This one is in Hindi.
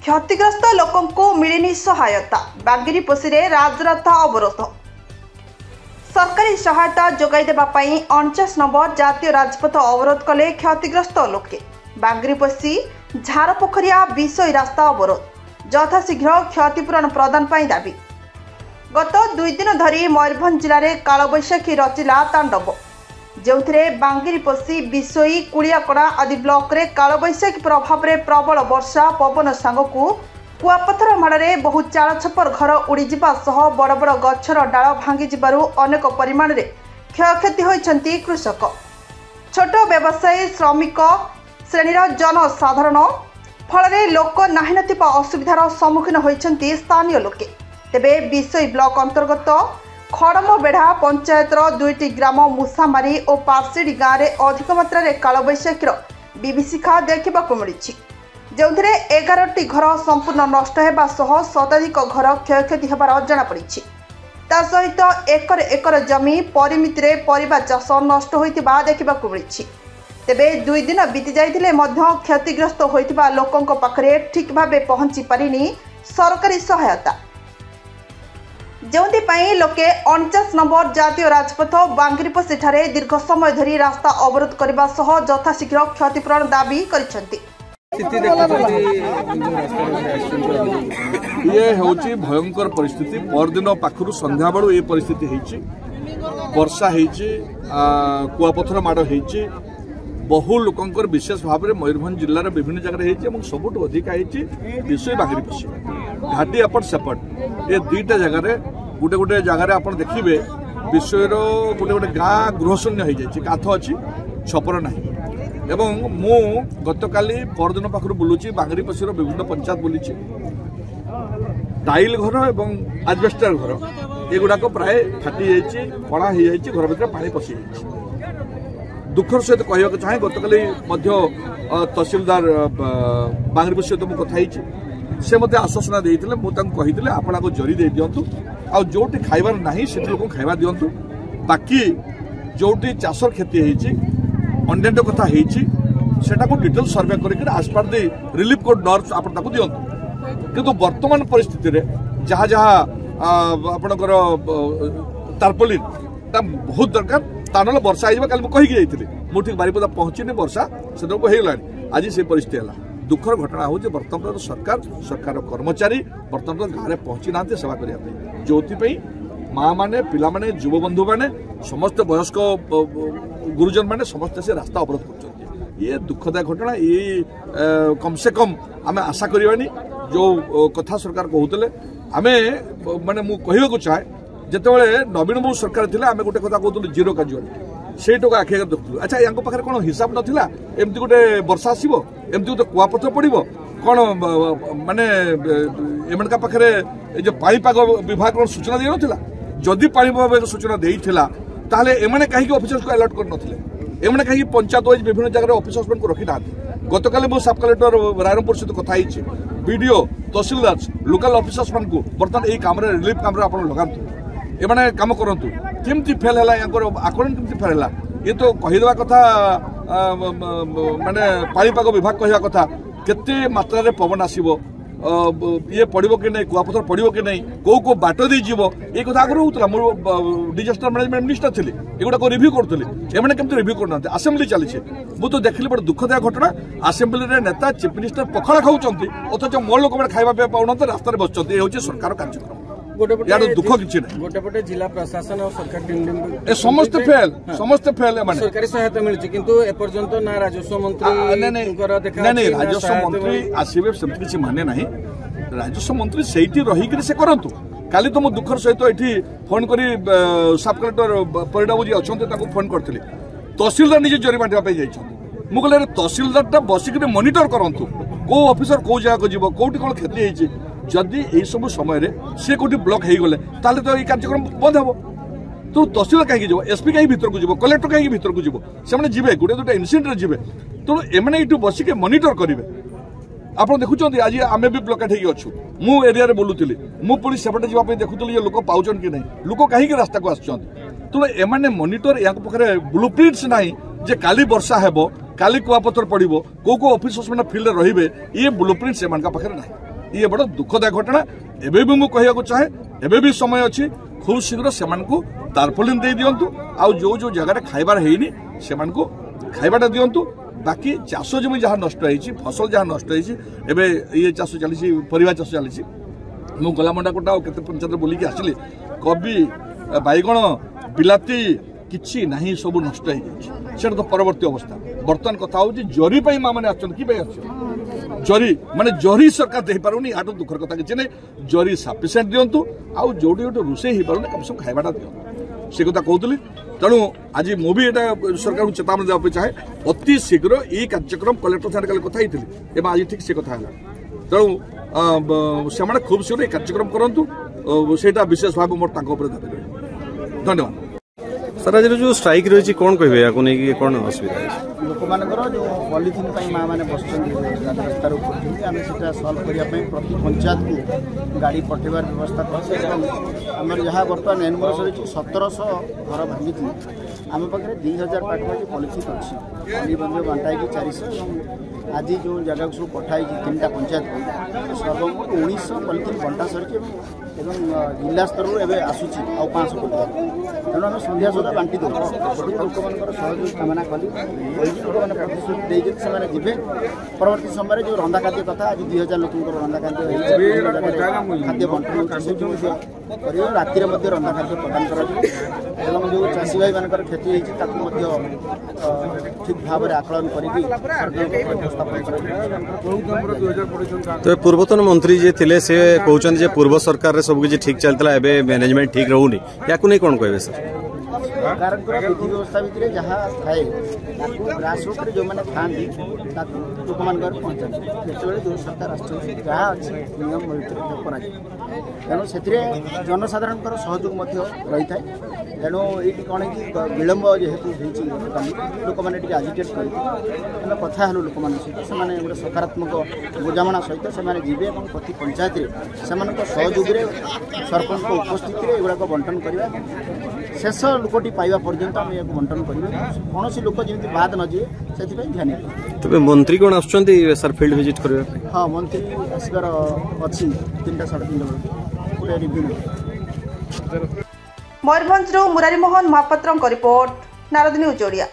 क्षतिग्रस्त लोकंको मिलनी सहायता बांगिरीपोषी राजरथ अवरोध सरकारी सहायता जोगाई देबा पई 49 नंबर जातीय राजपथ अवरोध कले क्षतिग्रस्त लोके बांगिरीपोषी झारपोखरिया विषय रास्ता अवरोध यथाशीघ्र क्षतिपूरण प्रदान पई दाबी। गत 2 दिन धरी मयूरभंज जिले में कालबैशाखी रचिला तांडव जो बांगिरीपोषी विषयी कुड़ियाकड़ा आदि ब्लॉक रे कालबैशाखी प्रभाव में प्रबल वर्षा पवन सांगकू कुआपथर माड़े बहु चाल छपर घर उड़ीजा सह बड़ बड़ गछर डाल भांगी अनेक परिमाण में क्षयक्षति होती कृषक छोट व्यवसायी श्रमिक श्रेणीर जनसाधारण फल लोक नाही नथिबा असुविधार सम्मुखीन होती स्थानीय लोके। तेबे विषय ब्लॉक अंतर्गत खड़मबेढ़ा पंचायतर 2टी ग्राम मुसामारी और पारसीडी गाँव में अधिक मात्रा कालबैशाखीर विभीषिका देखा मिली जो 11टी घर संपूर्ण नष्ट होगा सह शताधिक घर क्षयक्षति होबार जमापड़ी। ता सहित एकर एकर जमी परिमिति रे परिबा चाष नष्ट होइतिबा देखा मिली। तेबे 2 दिन बीती जाइतिले मध्य क्षतिग्रस्त होइतिबा लोकंक पाखरे ठीक भाबे पहुंची पारिनी सरकारी सहायता जोंथिपाई लोके 49 नंबर जातीय राजपथ बांगिरीपोषी ठारे दीर्घ समय धरी रास्ता अवरोध करने सह यथाशीघ्र क्षतिपूरण दाबी करिसेंति। ये होची भयंकर परिस्थिति परदिन पाखरु संध्या बेलू ये परिस्थिति होईची वर्षा होईची कुआपथर माड़ होईची बहु लोकंकर विशेष भाव में मयूरभंज जिलार विभिन्न जगह होईची सबुठ अधिक होईची विषय बांगिरीपोषी घाटी एपट सेपट ये 2टा जगह गोटे गोटे जगह आप देखिए विषय गोटे गोटे गाँ गृहशून्य हो जाए काथ अच्छी छपर ना एवं मु गतकाली परदिन पाखर बुलूची बांगिरीपोषी विभिन्न पंचायत बुली टाइल घर एवं आजबेस्टर घर एगुड़ाक प्राय फाटी जाइए कणा हो जाए घर भर पानी पशि जाइए। दुखर सहित कहवाक चाहे गतकाली तहसीलदार बांगिरीपोषी सहित मुझे कथा से मत आश्वासना देते मुझे आपको जरी दे दिंतु आ जोटी खाइबार नहीं से लोक खाइबा दिंतु बाकी जोटी चाष क्षति होती अन्य कथा होता डिटेल सर्वे कर दि रिलीफ कोड नर्स आप दिंतु किंतु वर्तमान परिस्थिति रे जहाँ जहाँ आपणकर तारपोलिन बहुत दरकार ता ना वर्षा हो कल मुझे कही मुझे बारिपदा पहुँचनी वर्षा से होगा आज से परिस्थिति है। दुखर घटना हो बर्तमान सरकार कर्मचारी बर्तमान गाँव में पहुंची ना सेवा करने जो माँ मैंने पिला माने युव बंधु मैंने समस्त वयस्क गुरुजन मैंने समस्त से रास्ता अवरोध कर ये दुखदायक घटना ये कम से कम आम आशा करवानी जो कथा सरकार कहते आम माने मु कहवाक चाहे जिते नवीन बाबू सरकार थी आम गोटे कथा कहूँ जीरो कार्य से आखि देखु। अच्छा या पाखे कौन हिसाब नाला एमती गोटे वर्षा आसो एमती गोटे कुआपथर पड़ो कौन माने एमका पाखे जो पाणीपाग विभाग कौन सूचना दी ना जदि पाणीपाग सूचना देता ताले एमने कहीं ऑफिसर्स को अलर्ट कर एमने कहीं पंचायत वाइज विभिन्न जगह ऑफिसर्स को रखी ना गतकाली मु सब कलेक्टर रायरंगपुर सहित कथा बीडीओ तहसीलदार लोकल ऑफिसर्स मान को बर्तमान यही काम रिलीफ काम आप लगातु एमाने काम करंतु केमती फेल है आकलन केमती फेल है ये तो कहीदेवा कथा माने पाणीपाग विभाग कहवा कथा केते मात्रा रे पवन आसीबो ये पड़ो कि नहीं कुआपथर पड़ो कि नहीं कौ बाट दे जीव ये कथा आगे होता डिजास्टर मैनेजमेंट मिनिस्टर थी एगुड़ा रिव्यू करुँगी एमने केमती रिव्यू करना आसेम्बली चली मुझे तो देखली बड़े दुखदायक घटना आसेम्बली नेता चीफ मिनिस्टर पखाड़ा खाऊँ अथच मो लोक मैंने खावा पाऊना रास्तार बसुँच ये हूँ सरकार कार्यक्रम दुख किसी गोटे जिला प्रशासन और सरकार समस्त फेल सरकारी सहायता मिली किंतु एपर्यंत ना राजस्व मंत्री राजस्व मंत्री आसवे से किसी माने ना राजस्व मंत्री से रहीकि से करंतु काली तो मु दुखर सहित ये फोन कर सब कलेक्टर परिडा जी अच्छा फोन करी तहसीलदार निजे जरिमाना मुझे तहसीलदार बसिक मॉनिटर करंतु कौ ऑफिसर कौ जगह को जीव कौटी कौन क्षति होती जदि यही सब समय सी कौटी ब्लॉक हो गले तो ये कार्यक्रम बंद हे तो तहसील कहीं जीव एसपी कहीं भर को जीव कलेक्टर कहीं भर को जीव से जी गोटे गोटे इनसीडेंट जी तेणु एमने ये बसिक मॉनिटर करेंगे आप देखुं आज आम भी ब्लकेट होछु मु एरिया रे बोलुली मु पुणी सेपटे जावाई देखुली लोक पाउन कि नहीं लोक कहीं रास्ता को आसुँच तेणु एमने मॉनिटर या पाखे ब्लूप्रिंट्स ना जे काली वर्षा हेब काली कुआपथर पड़ो कौ ऑफिसर्स मैंने फील्ड रे ये ब्लूप्रिंट्स एम पाखे ना। ये बड़ दुखदायक घटना एबे भी मुझे चाहे एबे भी समय अच्छी खूब शीघ्र से तारपोलिन दे दिंतु आउ जो जो जगह खाइबार हैनी से खाइबाटा दिंतु बाकी चाष जमी जहाँ नष्ट होती फसल जहाँ नष्ट होती ये चाष चली परिवा चाष चली मु गलामंडाकोटा और केते पंचायत बुलिकी आसिली कबी बैगण बिलाती किछि नहीं सब नष्ट हो जाए तो परवर्ती अवस्था बर्तमान कथा हूँ जरी माँ मैंने जरी माने जरी सरकार दे पारुनी आठ दुखर कथा किसी नहीं जरी सफिसीयंट दिंतु आउ जोटी जोटी रोषे हो पारे कम से कम खाइबाटा दिंतु से कथा कहूली तेणु आज मुझे यहाँ सरकार को चेतावनी देवाई चाहे अति शीघ्र ये कार्यक्रम कलेक्टर साथ कल कथा होती आज ठीक से कथा है तेणु से खूब शीघ्र ये कार्यक्रम करूँ से विशेष भाव मोर दाबी रही धन्यवाद सर आज जो स्ट्राइक रही कौन कहे या कौन असुविधा लोक मानकर जो पॉलिथिन माँ मैंने बस रास्तार आम से सल्व करने प्रति पंचायत को गाड़ी पठेबार व्यवस्था करमर जहाँ बर्तमान एनमोस रही 1700 घर भांगी आम पाखे 2000 पाखपाखि पॉलिथिन अच्छी बांटा 400 आज जो जगह सब पठाई 3टा पंचायत को सर्वमोट 1900 पॉलिथिन बंटा सरी जिला स्तर आसूची आ 500 तेणु आम संध्या सुधा बांटी दे लोक मान सहयोग कामना कली लोक मैंने प्रतिश्रुति जी परवर्ती समय जो रंधा खाद्य कथा आज 2000 लोक रंधा खाद्य खाद्य बंटन राति रंधा खाद्य प्रदान कर जो चाषी भाई मान क्षति ठीक भाव में आकलन तो पूर्वतन मंत्री जी थे से कहते पूर्व सरकार सब किसी ठीक चलता है मैनेजमेंट ठीक रोनी या नहीं कौन कहे सर सरकार विधि व्यवस्था भितर जहाँ थाए ग्रास रूट जो मैंने था लोक मान पहुँचा जो सरकार जहाँ अच्छे नियम भितर तेणु से जनसाधारण सहयोग रही है तेणु ये कौन कि विलंब जेहेतु लोक मैंने आजिटेट कर कथा हलु लोक मान सहित से गोटे सकारात्मक बुझामणा सहित से जीवे प्रति पंचायत से सहयोग सरपंच उपस्थित में युवा बंटन करवा शेष लोकटी पाइबा पर्यंत आम या बंटन करेंगे कौन लोक जमी बाद न जाए से ध्यान तबे मंत्री कौन आसुचंती सर फील्ड विजिट करबे हाँ मंत्री आसबार अच्छी 3टा 3:30 गोटे review Mayurbhanj Murari Mohan Mahapatra report Narad news Odia.